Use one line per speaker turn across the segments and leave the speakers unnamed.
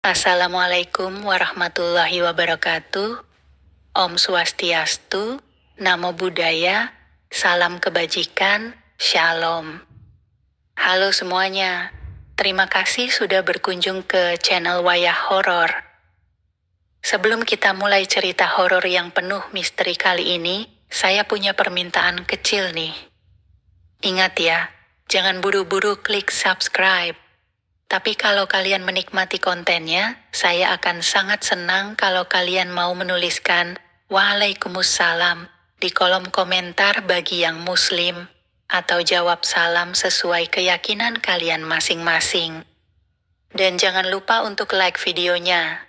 Assalamualaikum warahmatullahi wabarakatuh. Om Swastiastu, Namo Buddhaya, salam kebajikan, Shalom. Halo semuanya, terima kasih sudah berkunjung ke channel Wayah Horor. Sebelum kita mulai cerita horor yang penuh misteri kali ini, saya punya permintaan kecil nih. Ingat ya, jangan buru-buru klik subscribe. Tapi kalau kalian menikmati kontennya, saya akan sangat senang kalau kalian mau menuliskan Waalaikumsalam di kolom komentar bagi yang muslim, atau jawab salam sesuai keyakinan kalian masing-masing. Dan jangan lupa untuk like videonya.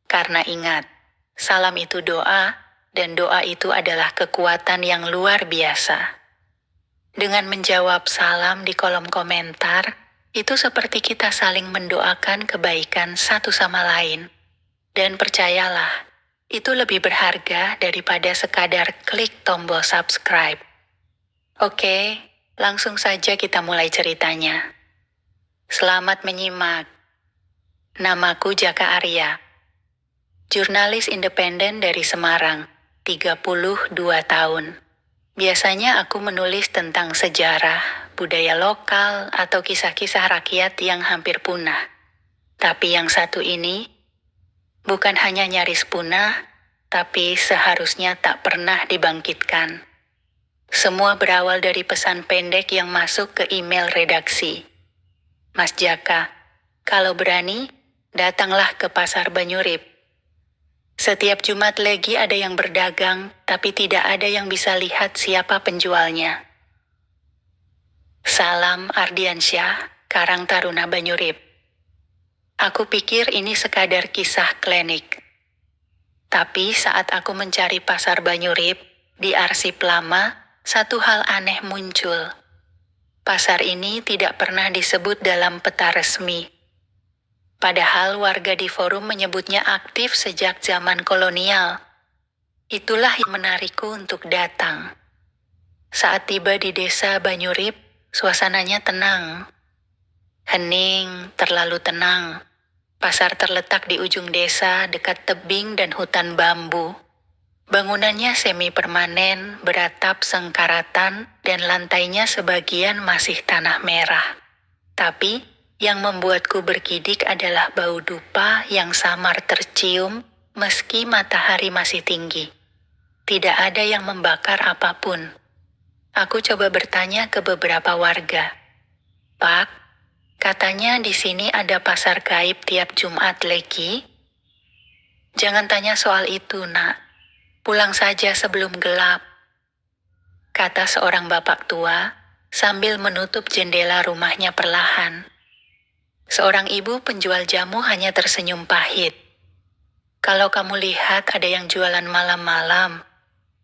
Karena ingat, salam itu doa, dan doa itu adalah kekuatan yang luar biasa. Dengan menjawab salam di kolom komentar, itu seperti kita saling mendoakan kebaikan satu sama lain. Dan percayalah, itu lebih berharga daripada sekadar klik tombol subscribe. Oke, langsung saja kita mulai ceritanya. Selamat menyimak. Namaku Jaka Arya. Jurnalis independen dari Semarang, 32 tahun. Biasanya aku menulis tentang sejarah, budaya lokal, atau kisah-kisah rakyat yang hampir punah. Tapi yang satu ini, bukan hanya nyaris punah, tapi seharusnya tak pernah dibangkitkan. Semua berawal dari pesan pendek yang masuk ke email redaksi. Mas Jaka, kalau berani, datanglah ke Pasar Banyurip. Setiap Jumat Legi ada yang berdagang, tapi tidak ada yang bisa lihat siapa penjualnya. Salam Ardiansyah, Karang Taruna Banyurip. Aku pikir ini sekadar kisah klinik. Tapi saat aku mencari Pasar Banyurip, di arsip lama, satu hal aneh muncul. Pasar ini tidak pernah disebut dalam peta resmi. Padahal warga di forum menyebutnya aktif sejak zaman kolonial. Itulah yang menarikku untuk datang. Saat tiba di desa Banyurip, suasananya tenang. Hening, terlalu tenang. Pasar terletak di ujung desa dekat tebing dan hutan bambu. Bangunannya semi permanen, beratap sengkaratan, dan lantainya sebagian masih tanah merah. Tapi yang membuatku bergidik adalah bau dupa yang samar tercium meski matahari masih tinggi. Tidak ada yang membakar apapun. Aku coba bertanya ke beberapa warga. Pak, katanya di sini ada pasar gaib tiap Jumat Legi? Jangan tanya soal itu, Nak. Pulang saja sebelum gelap, kata seorang bapak tua sambil menutup jendela rumahnya perlahan. Seorang ibu penjual jamu hanya tersenyum pahit. Kalau kamu lihat ada yang jualan malam-malam,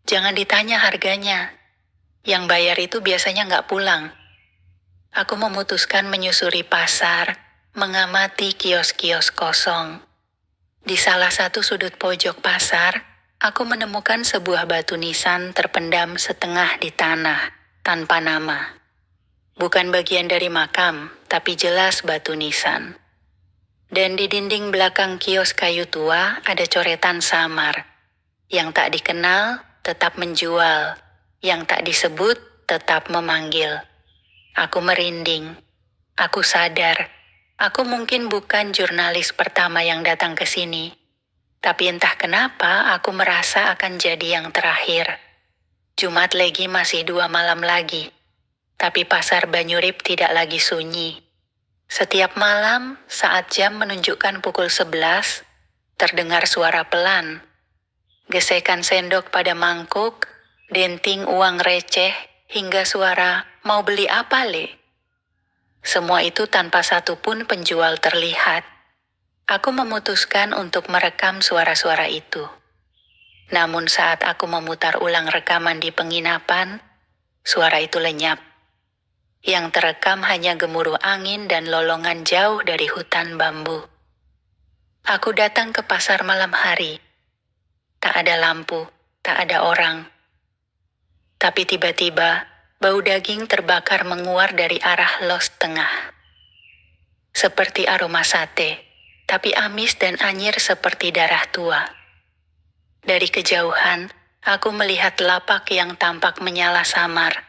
jangan ditanya harganya. Yang bayar itu biasanya nggak pulang. Aku memutuskan menyusuri pasar, mengamati kios-kios kosong. Di salah satu sudut pojok pasar, aku menemukan sebuah batu nisan terpendam setengah di tanah, tanpa nama. Bukan bagian dari makam, tapi jelas batu nisan. Dan di dinding belakang kios kayu tua ada coretan samar. Yang tak dikenal tetap menjual, yang tak disebut tetap memanggil. Aku merinding. Aku sadar, aku mungkin bukan jurnalis pertama yang datang ke sini. Tapi entah kenapa aku merasa akan jadi yang terakhir. Jumat Legi masih 2 malam lagi. Tapi Pasar Banyurip tidak lagi sunyi. Setiap malam, saat jam menunjukkan pukul 11, terdengar suara pelan. Gesekan sendok pada mangkuk, denting uang receh, hingga suara, mau beli apa, Le? Semua itu tanpa satupun penjual terlihat. Aku memutuskan untuk merekam suara-suara itu. Namun saat aku memutar ulang rekaman di penginapan, suara itu lenyap. Yang terekam hanya gemuruh angin dan lolongan jauh dari hutan bambu. Aku datang ke pasar malam hari. Tak ada lampu, tak ada orang. Tapi tiba-tiba, bau daging terbakar menguar dari arah los tengah. Seperti aroma sate. tapi amis dan anyir seperti darah tua. Dari kejauhan, aku melihat lapak yang tampak menyala samar.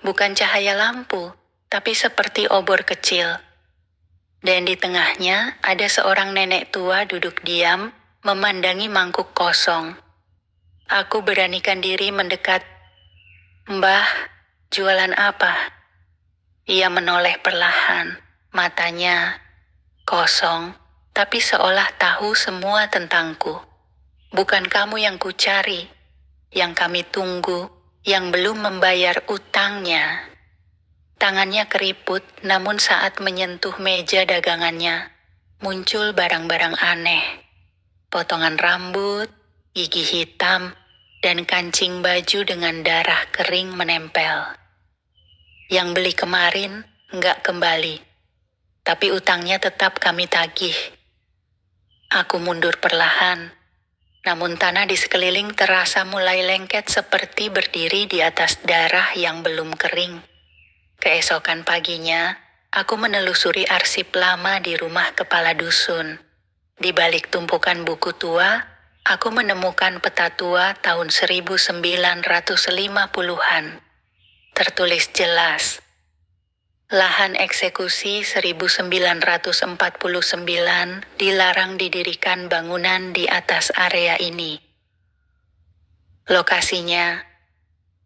Bukan cahaya lampu, tapi seperti obor kecil. Dan di tengahnya ada seorang nenek tua duduk diam, memandangi mangkuk kosong. Aku beranikan diri mendekat. "Mbah, jualan apa?" Ia menoleh perlahan, matanya kosong, tapi seolah tahu semua tentangku. "Bukan kamu yang kucari, yang kami tunggu, yang belum membayar utangnya." Tangannya keriput, namun saat menyentuh meja dagangannya, muncul barang-barang aneh. Potongan rambut, gigi hitam, dan kancing baju dengan darah kering menempel. Yang beli kemarin nggak kembali, tapi utangnya tetap kami tagih. Aku mundur perlahan, namun tanah di sekeliling terasa mulai lengket seperti berdiri di atas darah yang belum kering. Keesokan paginya, aku menelusuri arsip lama di rumah kepala dusun. Di balik tumpukan buku tua, aku menemukan peta tua tahun 1950-an. Tertulis jelas, lahan eksekusi 1949 dilarang didirikan bangunan di atas area ini. Lokasinya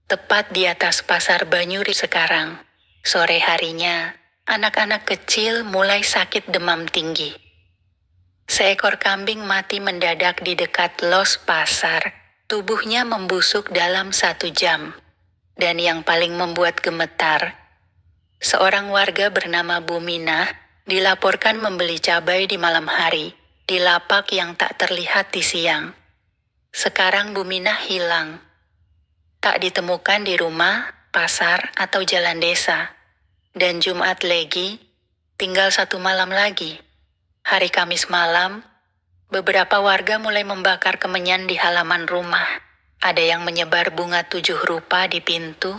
tepat di atas pasar Banyuri sekarang. Sore harinya, anak-anak kecil mulai sakit demam tinggi. Seekor kambing mati mendadak di dekat los pasar. Tubuhnya membusuk dalam 1 jam. Dan yang paling membuat gemetar, seorang warga bernama Bu Minah dilaporkan membeli cabai di malam hari di lapak yang tak terlihat di siang. Sekarang Bu Minah hilang. Tak ditemukan di rumah, pasar, atau jalan desa. Dan Jumat Legi, tinggal 1 malam lagi. Hari Kamis malam, beberapa warga mulai membakar kemenyan di halaman rumah. Ada yang menyebar bunga 7 rupa di pintu.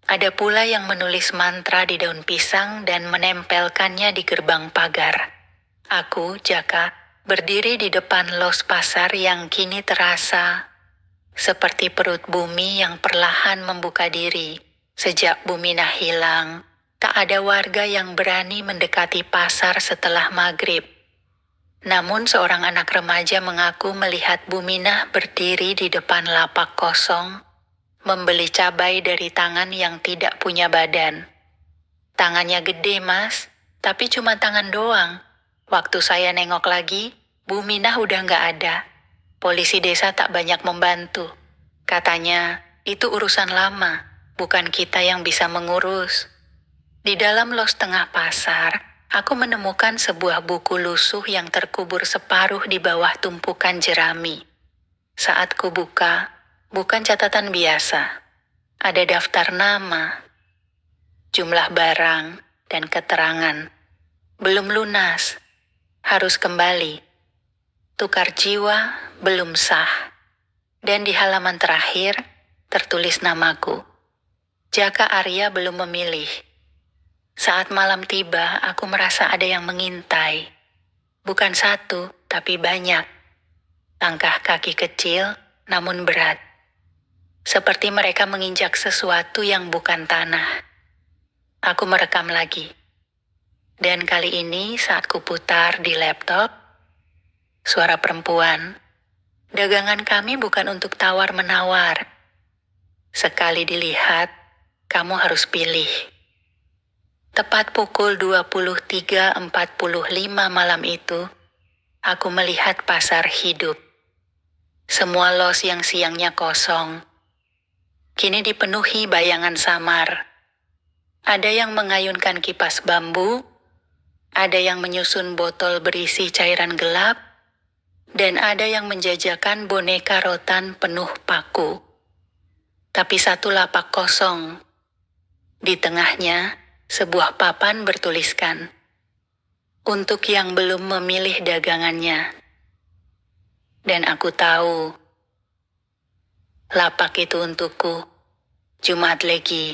Ada pula yang menulis mantra di daun pisang dan menempelkannya di gerbang pagar. Aku, Jaka, berdiri di depan los pasar yang kini terasa seperti perut bumi yang perlahan membuka diri. Sejak Bu Minah hilang, tak ada warga yang berani mendekati pasar setelah maghrib. Namun seorang anak remaja mengaku melihat Bu Minah berdiri di depan lapak kosong, membeli cabai dari tangan yang tidak punya badan. "Tangannya gede, Mas, tapi cuma tangan doang. Waktu saya nengok lagi, Bu Minah udah nggak ada. Polisi desa tak banyak membantu. Katanya, itu urusan lama, bukan kita yang bisa mengurus." Di dalam los tengah pasar, aku menemukan sebuah buku lusuh yang terkubur separuh di bawah tumpukan jerami. Saat kubuka, bukan catatan biasa. Ada daftar nama, jumlah barang, dan keterangan. Belum lunas, harus kembali. Tukar jiwa, belum sah. Dan di halaman terakhir, tertulis namaku. Jaka Arya belum memilih. Saat malam tiba, aku merasa ada yang mengintai. Bukan 1, tapi banyak. Langkah kaki kecil, namun berat. Seperti mereka menginjak sesuatu yang bukan tanah. Aku merekam lagi. Dan kali ini saat kuputar di laptop, suara perempuan. "Dagangan kami bukan untuk tawar-menawar. Sekali dilihat, kamu harus pilih." Tepat pukul 23.45 malam itu, aku melihat pasar hidup. Semua los yang siangnya kosong, kini dipenuhi bayangan samar. Ada yang mengayunkan kipas bambu, ada yang menyusun botol berisi cairan gelap, dan ada yang menjajakan boneka rotan penuh paku. Tapi satu lapak kosong. Di tengahnya, sebuah papan bertuliskan, "Untuk yang belum memilih dagangannya." Dan aku tahu, lapak itu untukku. Jumat Legi,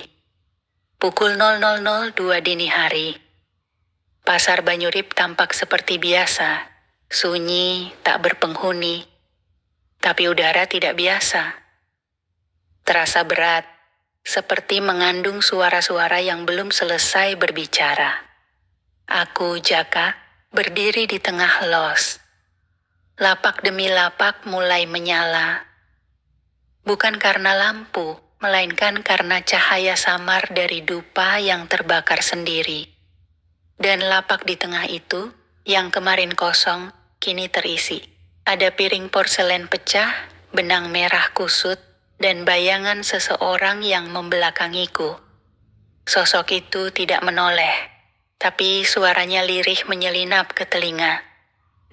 pukul 00.02 dini hari. Pasar Banyurip tampak seperti biasa. Sunyi, tak berpenghuni, tapi udara tidak biasa. Terasa berat, seperti mengandung suara-suara yang belum selesai berbicara. Aku, Jaka, berdiri di tengah los. Lapak demi lapak mulai menyala. Bukan karena lampu, melainkan karena cahaya samar dari dupa yang terbakar sendiri. Dan lapak di tengah itu, yang kemarin kosong, kini terisi. Ada piring porselen pecah, benang merah kusut, dan bayangan seseorang yang membelakangiku. Sosok itu tidak menoleh, tapi suaranya lirih menyelinap ke telinga.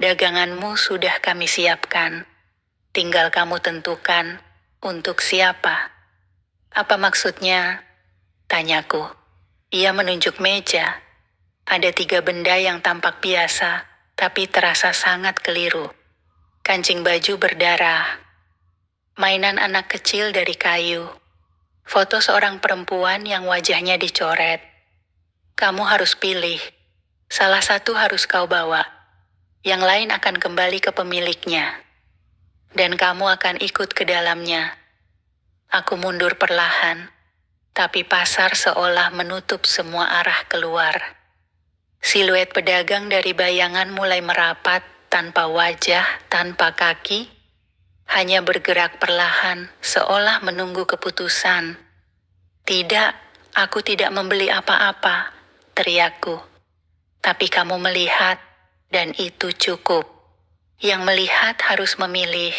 Daganganmu sudah kami siapkan. Tinggal kamu tentukan untuk siapa. Apa maksudnya? Tanyaku. Ia menunjuk meja. Ada 3 benda yang tampak biasa, tapi terasa sangat keliru. Kancing baju berdarah. Mainan anak kecil dari kayu. Foto seorang perempuan yang wajahnya dicoret. Kamu harus pilih. Salah satu harus kau bawa. Yang lain akan kembali ke pemiliknya. Dan kamu akan ikut ke dalamnya. Aku mundur perlahan, tapi pasar seolah menutup semua arah keluar. Siluet pedagang dari bayangan mulai merapat tanpa wajah, tanpa kaki, hanya bergerak perlahan seolah menunggu keputusan. Tidak, aku tidak membeli apa-apa, teriakku. Tapi kamu melihat, dan itu cukup. Yang melihat harus memilih.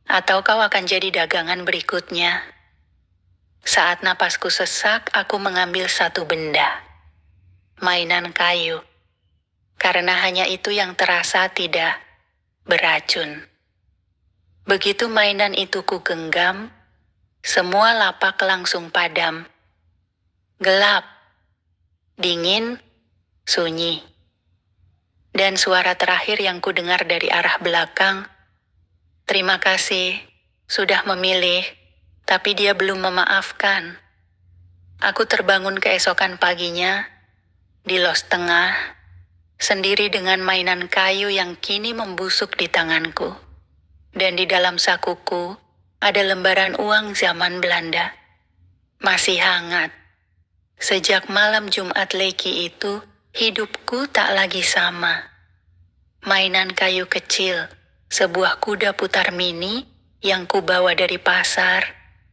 Atau kau akan jadi dagangan berikutnya. Saat napasku sesak, aku mengambil satu benda. Mainan kayu. Karena hanya itu yang terasa tidak beracun. Begitu mainan itu ku genggam, semua lapak langsung padam. Gelap, dingin, sunyi. Dan suara terakhir yang ku dengar dari arah belakang, terima kasih, sudah memilih, tapi dia belum memaafkan. Aku terbangun keesokan paginya, di los tengah, sendiri dengan mainan kayu yang kini membusuk di tanganku. Dan di dalam sakuku, ada lembaran uang zaman Belanda. Masih hangat. Sejak malam Jumat Legi itu, hidupku tak lagi sama. Mainan kayu kecil, sebuah kuda putar mini yang kubawa dari pasar,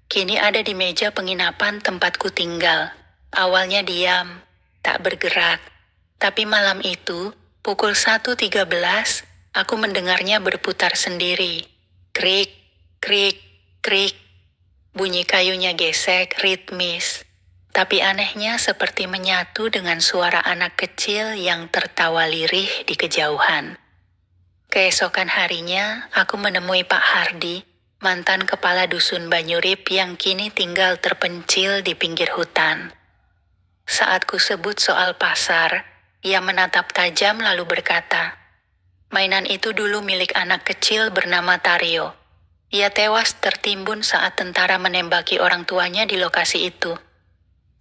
kini ada di meja penginapan tempatku tinggal. Awalnya diam, tak bergerak. Tapi malam itu, pukul 1.13, aku mendengarnya berputar sendiri. Krik, krik, krik. Bunyi kayunya gesek, ritmis. Tapi anehnya seperti menyatu dengan suara anak kecil yang tertawa lirih di kejauhan. Keesokan harinya, aku menemui Pak Hardi, mantan kepala dusun Banyurip yang kini tinggal terpencil di pinggir hutan. Saat ku sebut soal pasar, ia menatap tajam lalu berkata, mainan itu dulu milik anak kecil bernama Tario. Ia tewas tertimbun saat tentara menembaki orang tuanya di lokasi itu.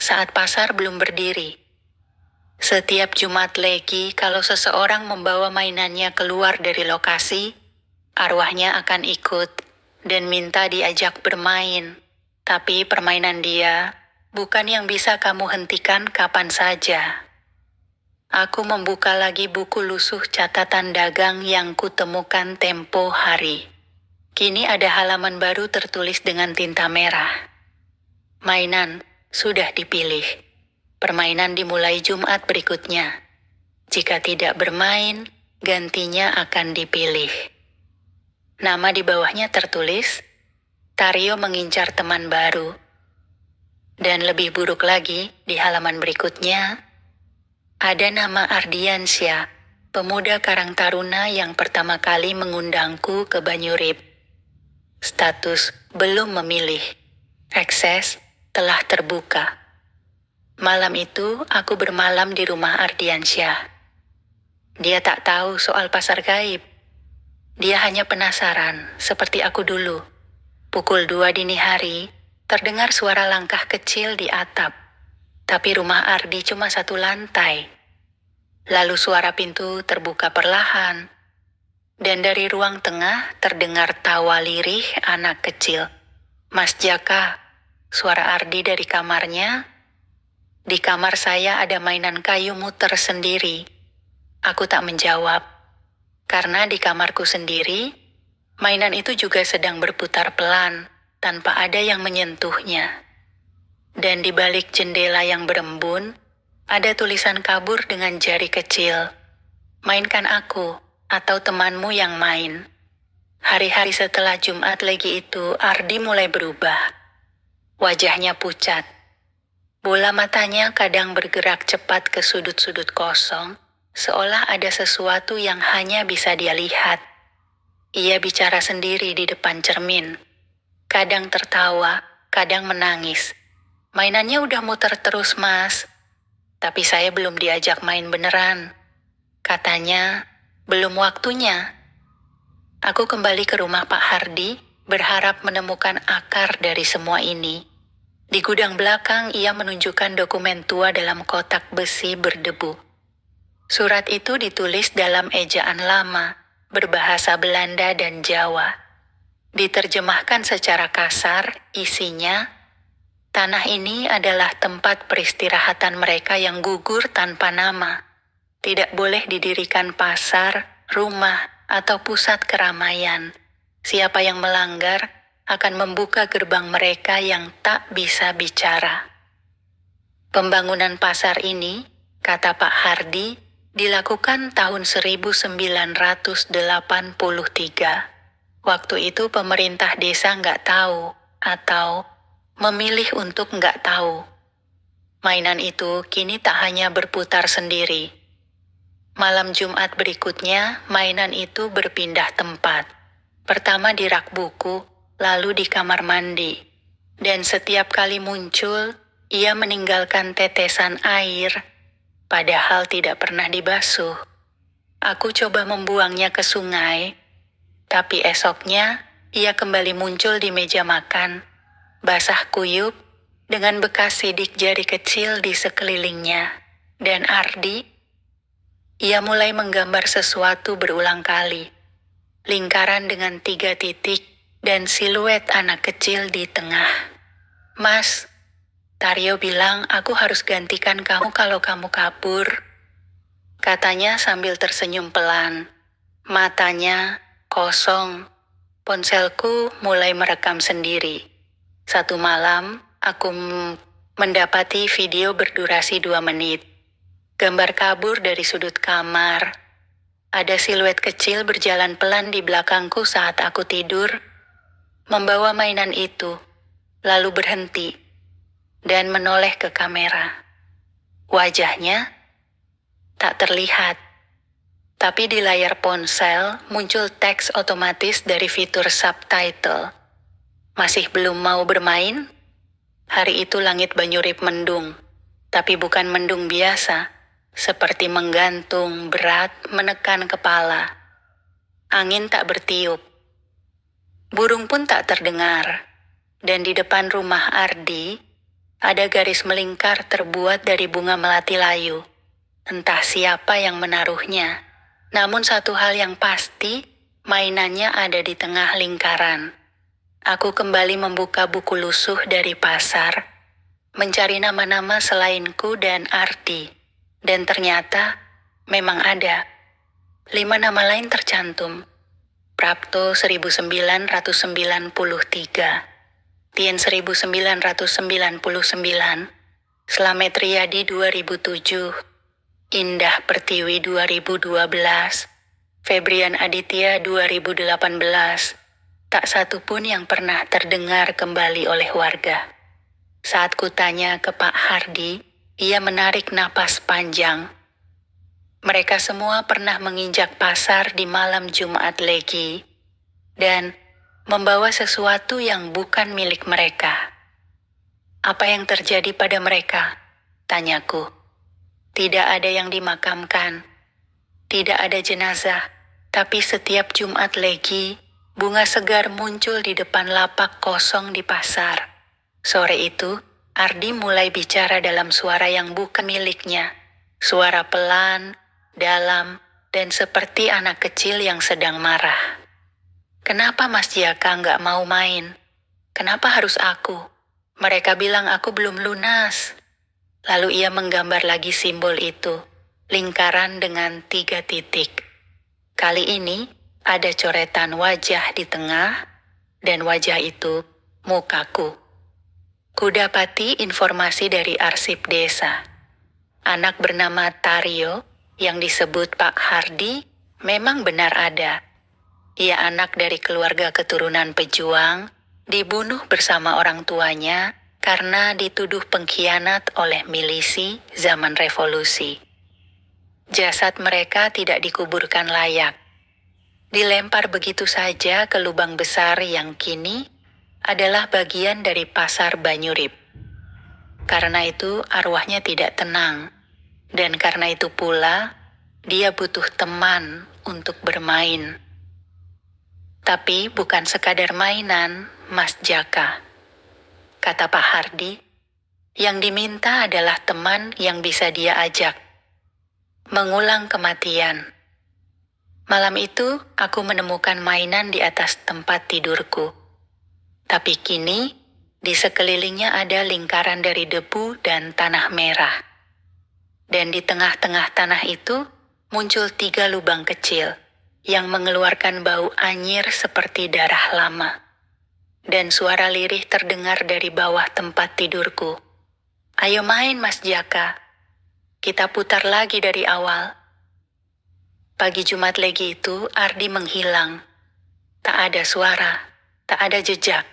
Saat pasar belum berdiri. Setiap Jumat Legi, kalau seseorang membawa mainannya keluar dari lokasi, arwahnya akan ikut dan minta diajak bermain. Tapi permainan dia bukan yang bisa kamu hentikan kapan saja. Aku membuka lagi buku lusuh catatan dagang yang kutemukan tempo hari. Kini ada halaman baru tertulis dengan tinta merah. Mainan sudah dipilih. Permainan dimulai Jumat berikutnya. Jika tidak bermain, gantinya akan dipilih. Nama di bawahnya tertulis, Tario mengincar teman baru. Dan lebih buruk lagi, di halaman berikutnya, ada nama Ardiansyah, pemuda Karang Taruna yang pertama kali mengundangku ke Banyurip. Status belum memilih. Akses telah terbuka. Malam itu, aku bermalam di rumah Ardiansyah. Dia tak tahu soal pasar gaib. Dia hanya penasaran, seperti aku dulu. Pukul 2 dini hari, terdengar suara langkah kecil di atap. Tapi rumah Ardi cuma 1 lantai. Lalu suara pintu terbuka perlahan, Dan dari ruang tengah terdengar tawa lirih anak kecil. "Mas Jaka," suara Ardi dari kamarnya. "Di kamar saya ada mainan kayu muter sendiri." Aku tak menjawab, karena di kamarku sendiri, mainan itu juga sedang berputar pelan, tanpa ada yang menyentuhnya. Dan di balik jendela yang berembun, ada tulisan kabur dengan jari kecil. "Mainkan aku, atau temanmu yang main." Hari-hari setelah Jumat Legi itu, Ardi mulai berubah. Wajahnya pucat. Bola matanya kadang bergerak cepat ke sudut-sudut kosong, seolah ada sesuatu yang hanya bisa dia lihat. Ia bicara sendiri di depan cermin. Kadang tertawa, kadang menangis. "Mainannya udah muter terus, Mas. Tapi saya belum diajak main beneran. Katanya, belum waktunya." Aku kembali ke rumah Pak Hardi, berharap menemukan akar dari semua ini. Di gudang belakang, ia menunjukkan dokumen tua dalam kotak besi berdebu. Surat itu ditulis dalam ejaan lama, berbahasa Belanda dan Jawa. Diterjemahkan secara kasar, isinya, "Tanah ini adalah tempat peristirahatan mereka yang gugur tanpa nama. Tidak boleh didirikan pasar, rumah, atau pusat keramaian. Siapa yang melanggar akan membuka gerbang mereka yang tak bisa bicara." Pembangunan pasar ini, kata Pak Hardi, dilakukan tahun 1983. Waktu itu pemerintah desa nggak tahu, atau memilih untuk nggak tahu. Mainan itu kini tak hanya berputar sendiri. Malam Jumat berikutnya, mainan itu berpindah tempat. Pertama di rak buku, lalu di kamar mandi. Dan setiap kali muncul, ia meninggalkan tetesan air, padahal tidak pernah dibasuh. Aku coba membuangnya ke sungai, tapi esoknya ia kembali muncul di meja makan, basah kuyup, dengan bekas sidik jari kecil di sekelilingnya. Dan Ardi, ia mulai menggambar sesuatu berulang kali. Lingkaran dengan 3 titik dan siluet anak kecil di tengah. "Mas, Taryo bilang aku harus gantikan kamu kalau kamu kabur," katanya sambil tersenyum pelan. Matanya kosong. Ponselku mulai merekam sendiri. Satu malam, aku mendapati video berdurasi 2 menit. Gambar kabur dari sudut kamar. Ada siluet kecil berjalan pelan di belakangku saat aku tidur, membawa mainan itu, lalu berhenti, dan menoleh ke kamera. Wajahnya tak terlihat, tapi di layar ponsel muncul teks otomatis dari fitur subtitle. "Masih belum mau bermain?" Hari itu langit Banyurip mendung, tapi bukan mendung biasa. Seperti menggantung berat menekan kepala. Angin tak bertiup. Burung pun tak terdengar. Dan di depan rumah Ardi, ada garis melingkar terbuat dari bunga melati layu. Entah siapa yang menaruhnya. Namun satu hal yang pasti, mainannya ada di tengah lingkaran. Aku kembali membuka buku lusuh dari pasar, mencari nama-nama selainku dan Ardi. Dan ternyata, memang ada. 5 nama lain tercantum. Prapto 1993, Tien 1999, Slamet Riyadi 2007, Indah Pertiwi 2012, Febrian Aditya 2018. Tak satu pun yang pernah terdengar kembali oleh warga. Saat kutanya ke Pak Hardi, ia menarik napas panjang. Mereka semua pernah menginjak pasar di malam Jumat Legi dan membawa sesuatu yang bukan milik mereka. "Apa yang terjadi pada mereka?" tanyaku. "Tidak ada yang dimakamkan. Tidak ada jenazah, tapi setiap Jumat Legi, bunga segar muncul di depan lapak kosong di pasar." Sore itu, Ardi mulai bicara dalam suara yang bukan miliknya. Suara pelan, dalam, dan seperti anak kecil yang sedang marah. Kenapa Mas Jaka nggak mau main? Kenapa harus aku? Mereka bilang aku belum lunas. Lalu ia menggambar lagi simbol itu, lingkaran dengan 3 titik. Kali ini ada coretan wajah di tengah, dan wajah itu mukaku. Kudapati informasi dari arsip desa. Anak bernama Tario yang disebut Pak Hardi memang benar ada. Ia anak dari keluarga keturunan pejuang, dibunuh bersama orang tuanya karena dituduh pengkhianat oleh milisi zaman revolusi. Jasad mereka tidak dikuburkan layak. Dilempar begitu saja ke lubang besar yang kini adalah bagian dari pasar Banyurip. Karena itu arwahnya tidak tenang, dan karena itu pula dia butuh teman untuk bermain. Tapi bukan sekadar mainan, Mas Jaka. Kata Pak Hardi, yang diminta adalah teman yang bisa dia ajak. Mengulang kematian. Malam itu aku menemukan mainan di atas tempat tidurku. Tapi kini, di sekelilingnya ada lingkaran dari debu dan tanah merah. Dan di tengah-tengah tanah itu muncul 3 lubang kecil yang mengeluarkan bau anyir seperti darah lama. Dan suara lirih terdengar dari bawah tempat tidurku. Ayo main Mas Jaka, kita putar lagi dari awal. Pagi Jumat Legi itu Ardi menghilang. Tak ada suara, tak ada jejak.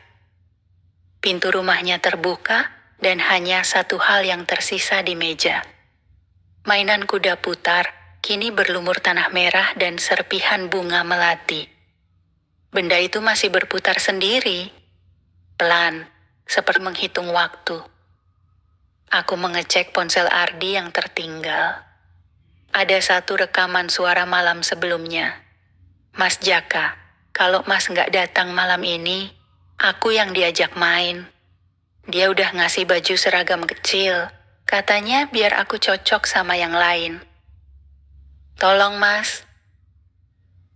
Pintu rumahnya terbuka dan hanya satu hal yang tersisa di meja. Mainan kuda putar kini berlumur tanah merah dan serpihan bunga melati. Benda itu masih berputar sendiri, pelan, seperti menghitung waktu. Aku mengecek ponsel Ardi yang tertinggal. Ada satu rekaman suara malam sebelumnya. Mas Jaka, kalau Mas nggak datang malam ini, aku yang diajak main. Dia udah ngasih baju seragam kecil. Katanya biar aku cocok sama yang lain. Tolong Mas.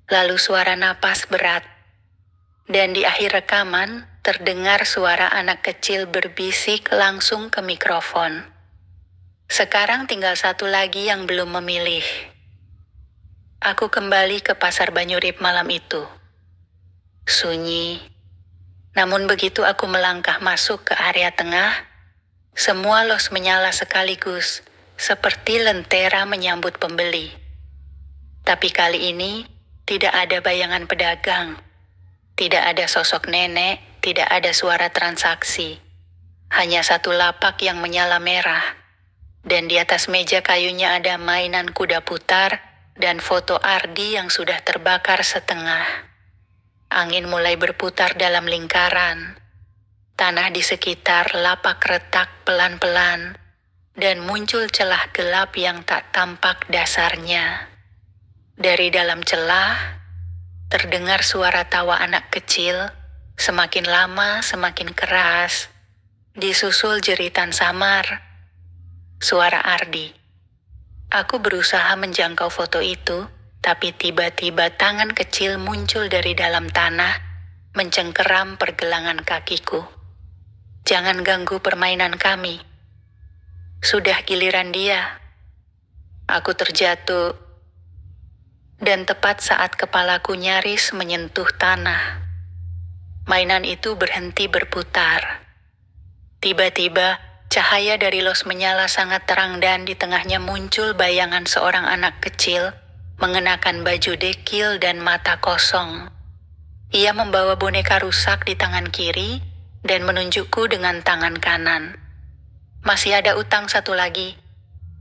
Lalu suara napas berat. Dan di akhir rekaman, terdengar suara anak kecil berbisik langsung ke mikrofon. Sekarang tinggal satu lagi yang belum memilih. Aku kembali ke pasar Banyurip malam itu. Sunyi. Namun begitu aku melangkah masuk ke area tengah, semua los menyala sekaligus, seperti lentera menyambut pembeli. Tapi kali ini, tidak ada bayangan pedagang. Tidak ada sosok nenek, tidak ada suara transaksi. Hanya satu lapak yang menyala merah. Dan di atas meja kayunya ada mainan kuda putar dan foto Ardi yang sudah terbakar setengah. Angin mulai berputar dalam lingkaran. Tanah di sekitar lapak retak pelan-pelan dan muncul celah gelap yang tak tampak dasarnya. Dari dalam celah, terdengar suara tawa anak kecil, semakin lama semakin keras, disusul jeritan samar. Suara Ardi. Aku berusaha menjangkau foto itu, tapi tiba-tiba tangan kecil muncul dari dalam tanah, mencengkeram pergelangan kakiku. Jangan ganggu permainan kami. Sudah giliran dia. Aku terjatuh, dan tepat saat kepalaku nyaris menyentuh tanah, mainan itu berhenti berputar. Tiba-tiba, cahaya dari los menyala sangat terang dan di tengahnya muncul bayangan seorang anak kecil mengenakan baju dekil dan mata kosong. Ia membawa boneka rusak di tangan kiri dan menunjukku dengan tangan kanan. Masih ada utang satu lagi.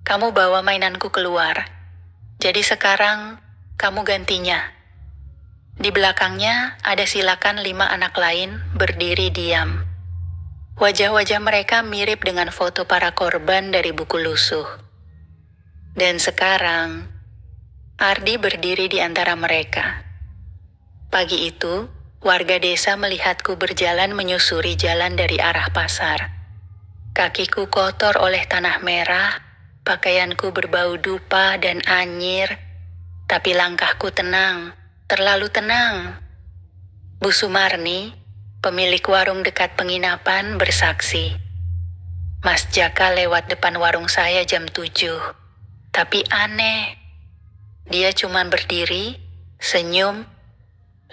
Kamu bawa mainanku keluar. Jadi sekarang kamu gantinya. Di belakangnya ada silakan 5 anak lain berdiri diam. Wajah-wajah mereka mirip dengan foto para korban dari buku lusuh. Dan sekarang, Ardi berdiri di antara mereka. Pagi itu, warga desa melihatku berjalan menyusuri jalan dari arah pasar. Kakiku kotor oleh tanah merah, pakaianku berbau dupa dan anyir, Tapi langkahku tenang, terlalu tenang. Bu Sumarni, pemilik warung dekat penginapan, bersaksi. Mas Jaka lewat depan warung saya jam 7. Tapi aneh. Dia cuma berdiri, senyum,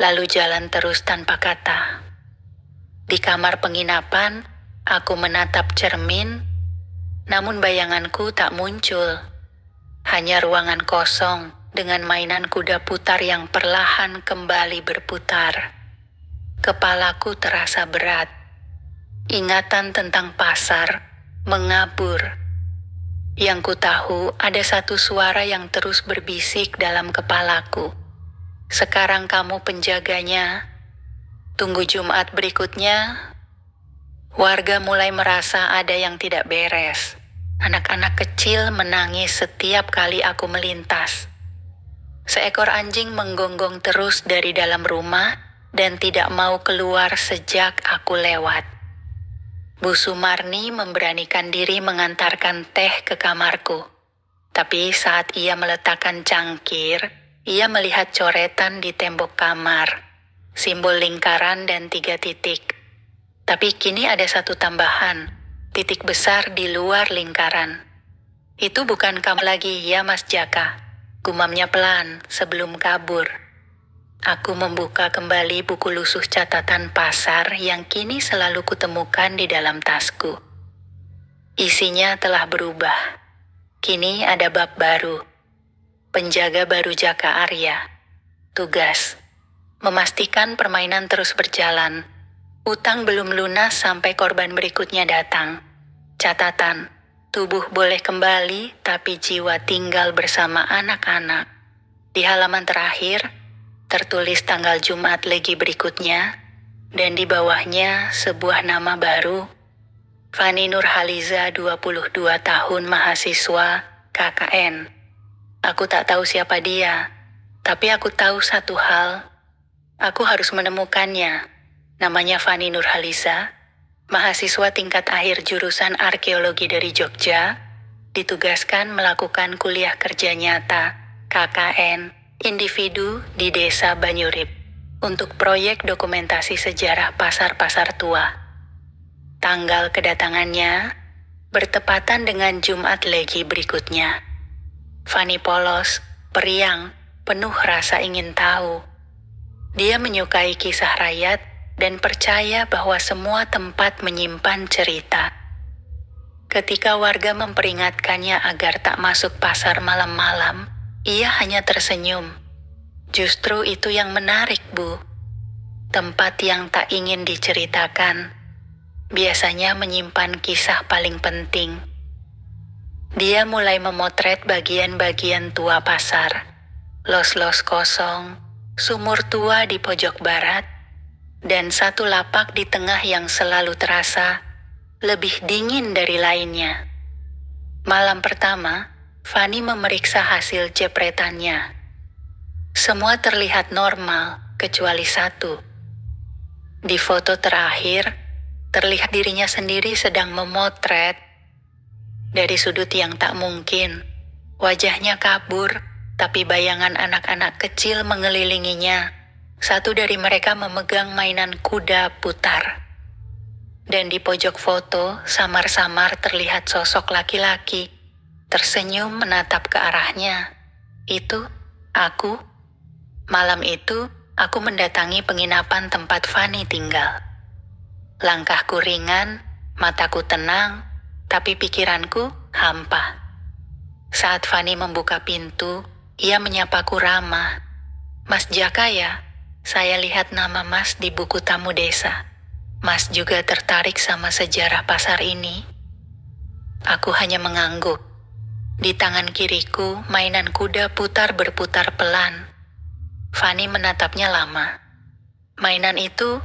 lalu jalan terus tanpa kata. Di kamar penginapan, aku menatap cermin, namun bayanganku tak muncul. Hanya ruangan kosong dengan mainan kuda putar yang perlahan kembali berputar. Kepalaku terasa berat. Ingatan tentang pasar mengabur. Yang ku tahu ada satu suara yang terus berbisik dalam kepalaku. Sekarang kamu penjaganya. Tunggu Jumat berikutnya. Warga mulai merasa ada yang tidak beres. Anak-anak kecil menangis setiap kali aku melintas. Seekor anjing menggonggong terus dari dalam rumah dan tidak mau keluar sejak aku lewat. Bu Sumarni memberanikan diri mengantarkan teh ke kamarku. Tapi saat ia meletakkan cangkir, ia melihat coretan di tembok kamar, simbol lingkaran dan 3 titik. Tapi kini ada satu tambahan, titik besar di luar lingkaran. Itu bukan kamu lagi ya Mas Jaka, gumamnya pelan sebelum kabur. Aku membuka kembali buku lusuh catatan pasar yang kini selalu kutemukan di dalam tasku. Isinya telah berubah. Kini ada bab baru. Penjaga baru Jaka Arya. Tugas: memastikan permainan terus berjalan. Utang belum lunas sampai korban berikutnya datang. Catatan: tubuh boleh kembali, tapi jiwa tinggal bersama anak-anak. Di halaman terakhir, tertulis tanggal Jumat Legi berikutnya, dan di bawahnya sebuah nama baru. Fani Nurhaliza, 22 tahun, mahasiswa, KKN. Aku tak tahu siapa dia, tapi aku tahu satu hal. Aku harus menemukannya. Namanya Fani Nurhaliza, mahasiswa tingkat akhir jurusan arkeologi dari Jogja, ditugaskan melakukan kuliah kerja nyata, KKN, individu di desa Banyurip, untuk proyek dokumentasi sejarah pasar-pasar tua. Tanggal kedatangannya bertepatan dengan Jumat Legi berikutnya. Fani polos, periang, penuh rasa ingin tahu. Dia menyukai kisah rakyat dan percaya bahwa semua tempat menyimpan cerita. Ketika warga memperingatkannya agar tak masuk pasar malam-malam, ia hanya tersenyum. Justru itu yang menarik, Bu. Tempat yang tak ingin diceritakan biasanya menyimpan kisah paling penting. Dia mulai memotret bagian-bagian tua pasar, los-los kosong, sumur tua di pojok barat, dan satu lapak di tengah yang selalu terasa lebih dingin dari lainnya. Malam pertama, Fani memeriksa hasil jepretannya. Semua terlihat normal, kecuali satu. Di foto terakhir, terlihat dirinya sendiri sedang memotret. Dari sudut yang tak mungkin, wajahnya kabur, tapi bayangan anak-anak kecil mengelilinginya. Satu dari mereka memegang mainan kuda putar. Dan di pojok foto, samar-samar terlihat sosok laki-laki, tersenyum menatap ke arahnya. Itu, aku. Malam itu, aku mendatangi penginapan tempat Fani tinggal. Langkahku ringan, mataku tenang, tapi pikiranku hampa. Saat Fani membuka pintu, ia menyapaku ramah. Mas Jaka ya? Saya lihat nama Mas di buku tamu desa. Mas juga tertarik sama sejarah pasar ini? Aku hanya mengangguk. Di tangan kiriku, mainan kuda putar berputar pelan. Fani menatapnya lama. Mainan itu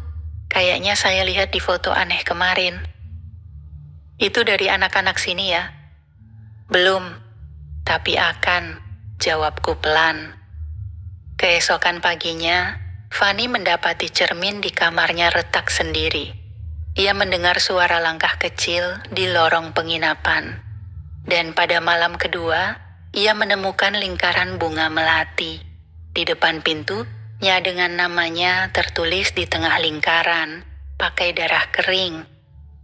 kayaknya saya lihat di foto aneh kemarin. Itu dari anak-anak sini ya? Belum, tapi akan, jawabku pelan. Keesokan paginya, Fani mendapati cermin di kamarnya retak sendiri. Ia mendengar suara langkah kecil di lorong penginapan. Dan pada malam kedua, ia menemukan lingkaran bunga melati. Di depan pintunya dengan namanya tertulis di tengah lingkaran, pakai darah kering.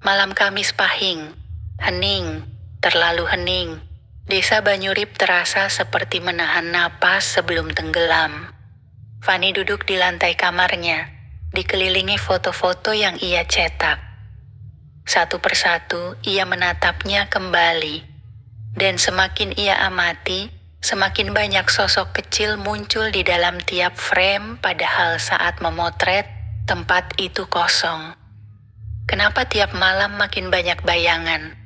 Malam Kamis pahing, hening, terlalu hening. Desa Banyurip terasa seperti menahan napas sebelum tenggelam. Fanny duduk di lantai kamarnya, dikelilingi foto-foto yang ia cetak. Satu persatu ia menatapnya kembali. Dan semakin ia amati, semakin banyak sosok kecil muncul di dalam tiap frame, padahal saat memotret, tempat itu kosong. Kenapa tiap malam makin banyak bayangan?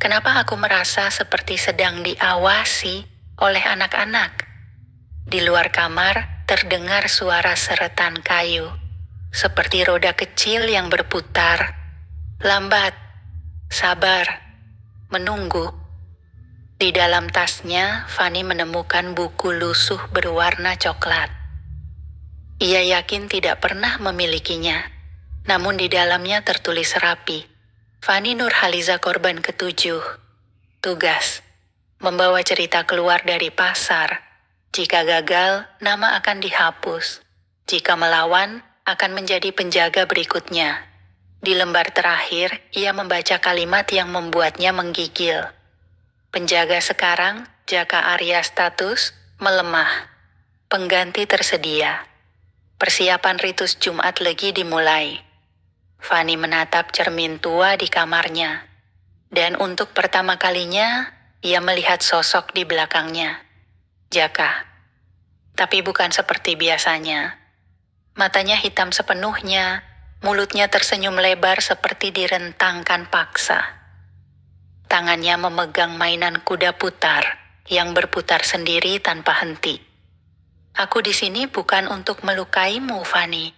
Kenapa aku merasa seperti sedang diawasi oleh anak-anak? Di luar kamar terdengar suara seretan kayu, seperti roda kecil yang berputar. Lambat, sabar, menunggu. Di dalam tasnya, Fanny menemukan buku lusuh berwarna coklat. Ia yakin tidak pernah memilikinya, namun di dalamnya tertulis rapi. Fanny Nurhaliza korban ke-7. Tugas: membawa cerita keluar dari pasar. Jika gagal, nama akan dihapus. Jika melawan, akan menjadi penjaga berikutnya. Di lembar terakhir, ia membaca kalimat yang membuatnya menggigil. Penjaga sekarang, Jaka Arya status, melemah. Pengganti tersedia. Persiapan ritus Jumat Legi dimulai. Fanny menatap cermin tua di kamarnya. Dan untuk pertama kalinya, ia melihat sosok di belakangnya. Jaka. Tapi bukan seperti biasanya. Matanya hitam sepenuhnya, mulutnya tersenyum lebar seperti direntangkan paksa. Tangannya memegang mainan kuda putar yang berputar sendiri tanpa henti. Aku di sini bukan untuk melukaimu, Fanny.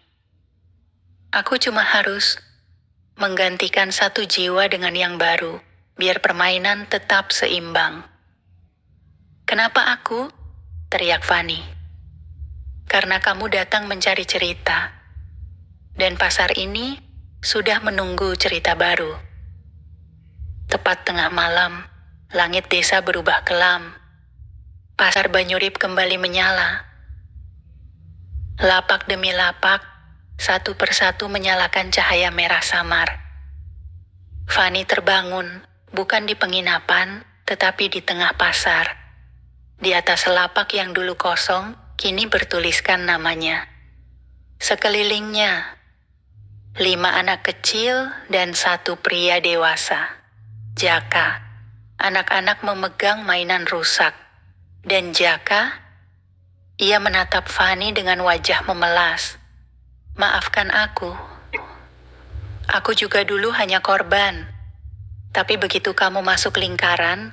Aku cuma harus menggantikan satu jiwa dengan yang baru, biar permainan tetap seimbang. Kenapa aku? Teriak Fanny. Karena kamu datang mencari cerita. Dan pasar ini sudah menunggu cerita baru. Tepat tengah malam, langit desa berubah kelam. Pasar Banyurip kembali menyala. Lapak demi lapak, satu persatu menyalakan cahaya merah samar. Fanny terbangun, bukan di penginapan, tetapi di tengah pasar. Di atas lapak yang dulu kosong, kini bertuliskan namanya. Sekelilingnya, 5 anak kecil dan 1 pria dewasa. Jaka, anak-anak memegang mainan rusak. Dan Jaka, ia menatap Fanny dengan wajah memelas. Maafkan aku. Aku juga dulu hanya korban. Tapi begitu kamu masuk lingkaran,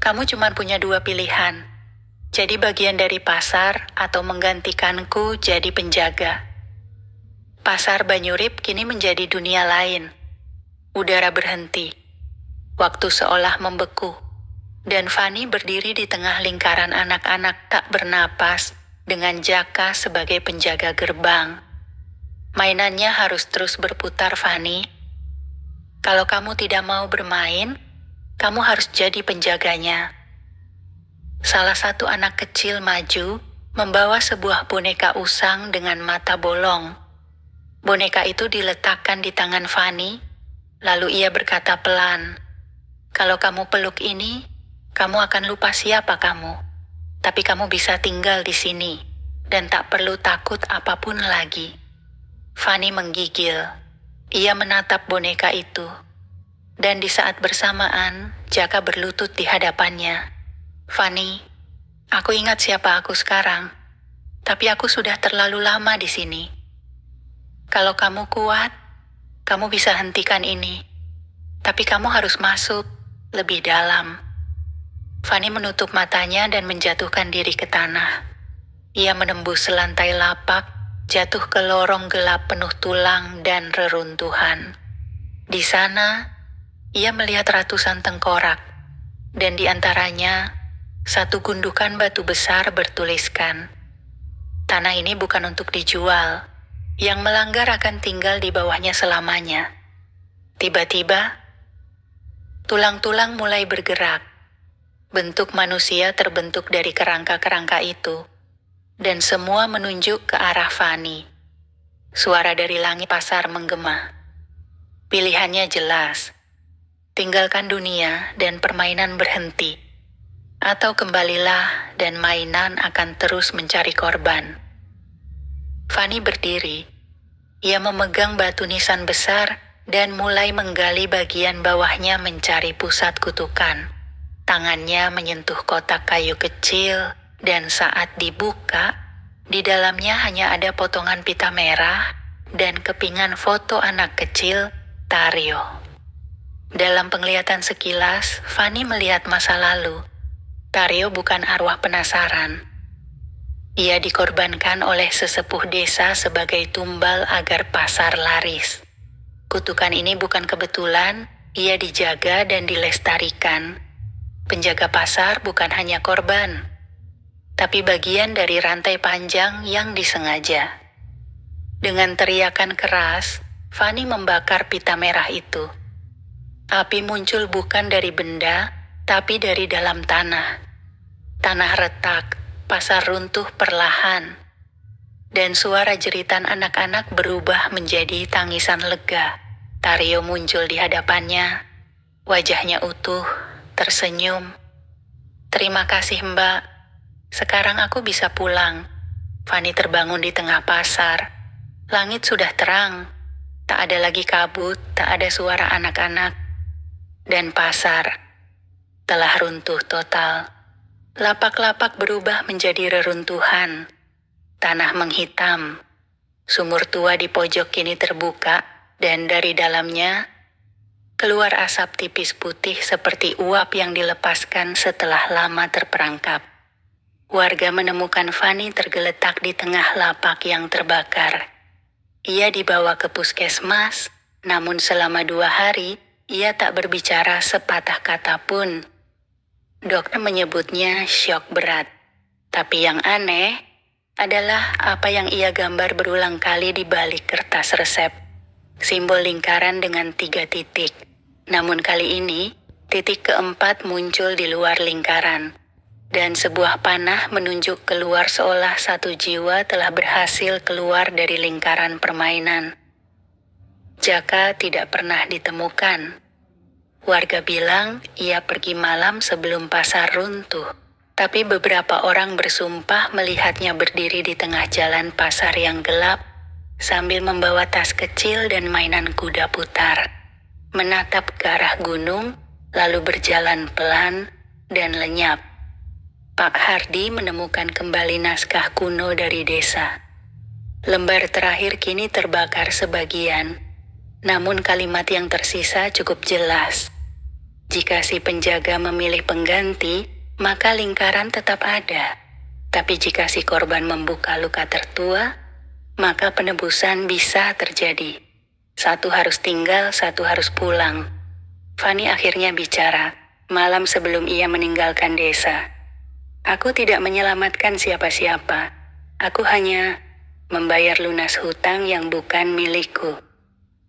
kamu cuma punya 2 pilihan. Jadi bagian dari pasar atau menggantikanku jadi penjaga. Pasar Banyurip kini menjadi dunia lain. Udara berhenti. Waktu seolah membeku. Dan Fanny berdiri di tengah lingkaran anak-anak tak bernapas dengan Jaka sebagai penjaga gerbang. Mainannya harus terus berputar, Fanny. Kalau kamu tidak mau bermain, kamu harus jadi penjaganya. Salah satu anak kecil maju, membawa sebuah boneka usang dengan mata bolong. Boneka itu diletakkan di tangan Fanny, lalu ia berkata pelan, "Kalau kamu peluk ini, kamu akan lupa siapa kamu. Tapi kamu bisa tinggal di sini, dan tak perlu takut apapun lagi." Fanny menggigil. Ia menatap boneka itu. Dan di saat bersamaan, Jaka berlutut di hadapannya. Fanny, aku ingat siapa aku sekarang. Tapi aku sudah terlalu lama di sini. Kalau kamu kuat, kamu bisa hentikan ini. Tapi kamu harus masuk lebih dalam. Fanny menutup matanya dan menjatuhkan diri ke tanah. Ia menembus selantai lapak, jatuh ke lorong gelap penuh tulang dan reruntuhan. Di sana, ia melihat ratusan tengkorak, dan di antaranya, satu gundukan batu besar bertuliskan, "Tanah ini bukan untuk dijual, yang melanggar akan tinggal di bawahnya selamanya." Tiba-tiba, tulang-tulang mulai bergerak. Bentuk manusia terbentuk dari kerangka-kerangka itu, dan semua menunjuk ke arah Fanny. Suara dari langit pasar menggema. Pilihannya jelas. Tinggalkan dunia dan permainan berhenti. Atau kembalilah dan mainan akan terus mencari korban. Fanny berdiri. Ia memegang batu nisan besar dan mulai menggali bagian bawahnya mencari pusat kutukan. Tangannya menyentuh kotak kayu kecil dan saat dibuka, di dalamnya hanya ada potongan pita merah dan kepingan foto anak kecil, Tario. Dalam penglihatan sekilas, Fanny melihat masa lalu. Tario bukan arwah penasaran. Ia dikorbankan oleh sesepuh desa sebagai tumbal agar pasar laris. Kutukan ini bukan kebetulan, ia dijaga dan dilestarikan. Penjaga pasar bukan hanya korban, tapi bagian dari rantai panjang yang disengaja. Dengan teriakan keras, Fanny membakar pita merah itu. Api muncul bukan dari benda, tapi dari dalam tanah. Tanah retak, pasar runtuh perlahan, dan suara jeritan anak-anak berubah menjadi tangisan lega. Tario muncul di hadapannya, wajahnya utuh, tersenyum. "Terima kasih, Mbak. Sekarang aku bisa pulang." Fanny terbangun di tengah pasar. Langit sudah terang. Tak ada lagi kabut, tak ada suara anak-anak. Dan pasar telah runtuh total. Lapak-lapak berubah menjadi reruntuhan. Tanah menghitam. Sumur tua di pojok kini terbuka, dan dari dalamnya keluar asap tipis putih seperti uap yang dilepaskan setelah lama terperangkap. Warga menemukan Fanny tergeletak di tengah lapak yang terbakar. Ia dibawa ke puskesmas, namun selama 2 hari, ia tak berbicara sepatah kata pun. Dokter menyebutnya syok berat. Tapi yang aneh adalah apa yang ia gambar berulang kali di balik kertas resep. Simbol lingkaran dengan 3 titik. Namun kali ini, titik keempat muncul di luar lingkaran. Dan sebuah panah menunjuk keluar seolah satu jiwa telah berhasil keluar dari lingkaran permainan. Jaka tidak pernah ditemukan. Warga bilang ia pergi malam sebelum pasar runtuh. Tapi beberapa orang bersumpah melihatnya berdiri di tengah jalan pasar yang gelap sambil membawa tas kecil dan mainan kuda putar. Menatap ke arah gunung, lalu berjalan pelan dan lenyap. Pak Hardi menemukan kembali naskah kuno dari desa. Lembar terakhir kini terbakar sebagian, namun kalimat yang tersisa cukup jelas. Jika si penjaga memilih pengganti, maka lingkaran tetap ada. Tapi jika si korban membuka luka tertua, maka penebusan bisa terjadi. Satu harus tinggal, satu harus pulang. Fanny akhirnya bicara, malam sebelum ia meninggalkan desa. "Aku tidak menyelamatkan siapa-siapa. Aku hanya membayar lunas hutang yang bukan milikku.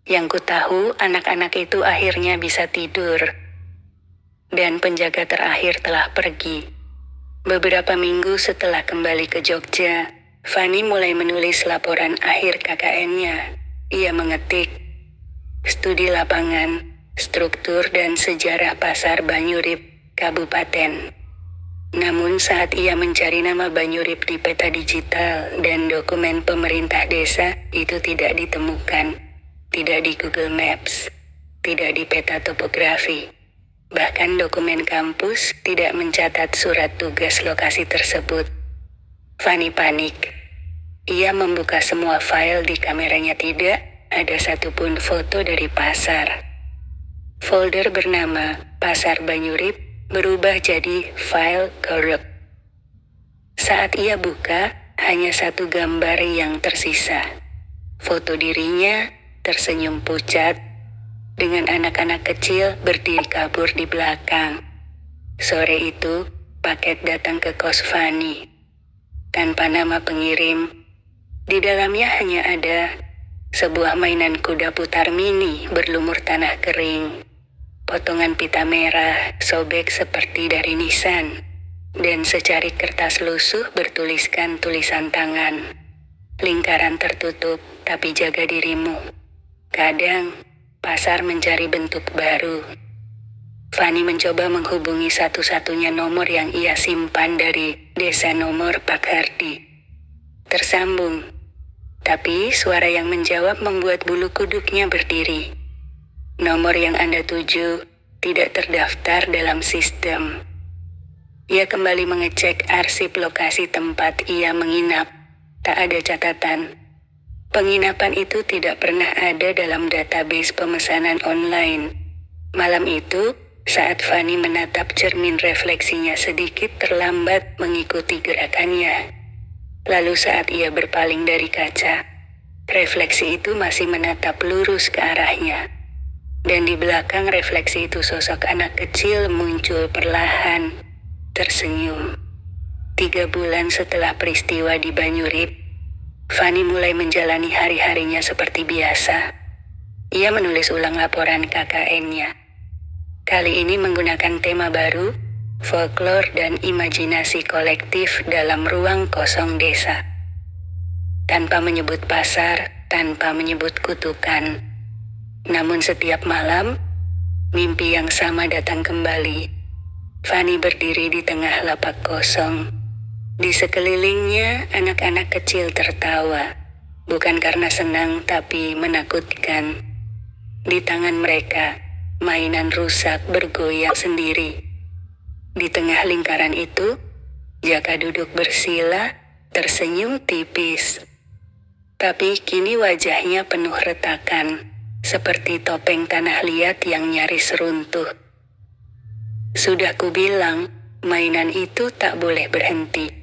Yang ku tahu, anak-anak itu akhirnya bisa tidur. Dan penjaga terakhir telah pergi." Beberapa minggu setelah kembali ke Jogja, Fanny mulai menulis laporan akhir KKN-nya. Ia mengetik, "Studi lapangan, struktur dan sejarah pasar Banyurip, Kabupaten." Namun saat ia mencari nama Banyurip di peta digital dan dokumen pemerintah desa, itu tidak ditemukan. Tidak di Google Maps, tidak di peta topografi. Bahkan dokumen kampus tidak mencatat surat tugas lokasi tersebut. Fanny panik. Ia membuka semua file di kameranya, tidak ada satupun foto dari pasar. Folder bernama Pasar Banyurip berubah jadi file corrupt. Saat ia buka, hanya satu gambar yang tersisa. Foto dirinya tersenyum pucat, dengan anak-anak kecil berdiri kabur di belakang. Sore itu, paket datang ke kos Fanny. Tanpa nama pengirim, di dalamnya hanya ada sebuah mainan kuda putar mini berlumur tanah kering. Potongan pita merah sobek seperti dari nisan, dan secari kertas lusuh bertuliskan tulisan tangan. Lingkaran tertutup, tapi jaga dirimu. Kadang, pasar mencari bentuk baru. Fanny mencoba menghubungi satu-satunya nomor yang ia simpan dari desa nomor Pak Hardi. Tersambung, tapi suara yang menjawab membuat bulu kuduknya berdiri. Nomor yang Anda tuju tidak terdaftar dalam sistem. Ia kembali mengecek arsip lokasi tempat ia menginap. Tak ada catatan. Penginapan itu tidak pernah ada dalam database pemesanan online. Malam itu, saat Fanny menatap cermin refleksinya sedikit terlambat mengikuti gerakannya. Lalu saat ia berpaling dari kaca, refleksi itu masih menatap lurus ke arahnya. Dan di belakang refleksi itu sosok anak kecil muncul perlahan, tersenyum. 3 bulan setelah peristiwa di Banyurip, Fanny mulai menjalani hari-harinya seperti biasa. Ia menulis ulang laporan KKN-nya. Kali ini menggunakan tema baru, folklore dan imajinasi kolektif dalam ruang kosong desa. Tanpa menyebut pasar, tanpa menyebut kutukan. Namun setiap malam, mimpi yang sama datang kembali. Fanny berdiri di tengah lapak kosong. Di sekelilingnya, anak-anak kecil tertawa. Bukan karena senang, tapi menakutkan. Di tangan mereka, mainan rusak bergoyang sendiri. Di tengah lingkaran itu, Jaka duduk bersila, tersenyum tipis. Tapi kini wajahnya penuh retakan, seperti topeng tanah liat yang nyaris runtuh. Sudah kubilang, mainan itu tak boleh berhenti.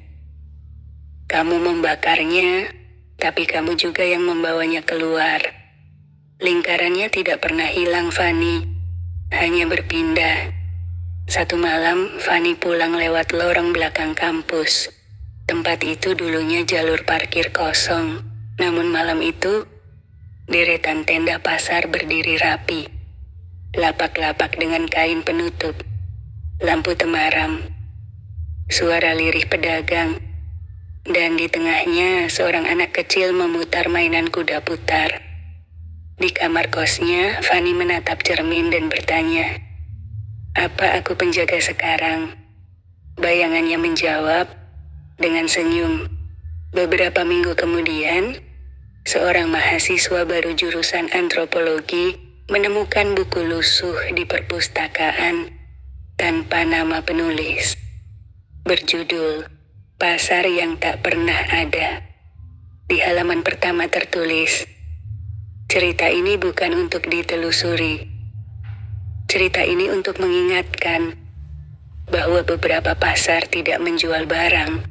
Kamu membakarnya, tapi kamu juga yang membawanya keluar. Lingkarannya tidak pernah hilang, Fanny. Hanya berpindah. Satu malam, Fanny pulang lewat lorong belakang kampus. Tempat itu dulunya jalur parkir kosong. Namun malam itu, deretan tenda pasar berdiri rapi. Lapak-lapak dengan kain penutup. Lampu temaram. Suara lirih pedagang. Dan di tengahnya seorang anak kecil memutar mainan kuda putar. Di kamar kosnya, Fanny menatap cermin dan bertanya, "Apa aku penjaga sekarang?" Bayangannya menjawab dengan senyum. Beberapa minggu kemudian, seorang mahasiswa baru jurusan antropologi menemukan buku lusuh di perpustakaan tanpa nama penulis. Berjudul Pasar yang Tak Pernah Ada. Di halaman pertama tertulis, cerita ini bukan untuk ditelusuri. Cerita ini untuk mengingatkan bahwa beberapa pasar tidak menjual barang.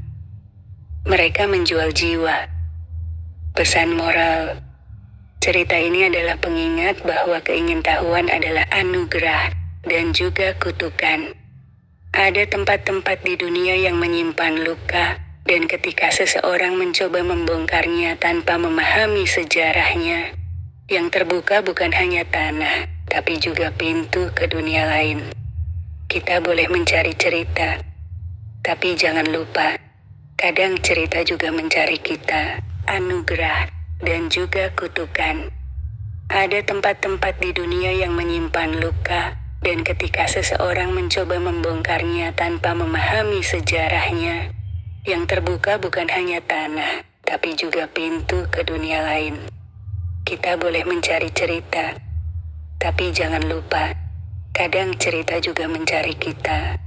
Mereka menjual jiwa. Pesan moral. Cerita ini adalah pengingat bahwa keingintahuan adalah anugerah dan juga kutukan. Ada tempat-tempat di dunia yang menyimpan luka, dan ketika seseorang mencoba membongkarnya tanpa memahami sejarahnya, yang terbuka bukan hanya tanah, tapi juga pintu ke dunia lain. Kita boleh mencari cerita, tapi jangan lupa, kadang cerita juga mencari kita, anugerah, dan juga kutukan. Ada tempat-tempat di dunia yang menyimpan luka, dan ketika seseorang mencoba membongkarnya tanpa memahami sejarahnya, yang terbuka bukan hanya tanah, tapi juga pintu ke dunia lain. Kita boleh mencari cerita, tapi jangan lupa, kadang cerita juga mencari kita.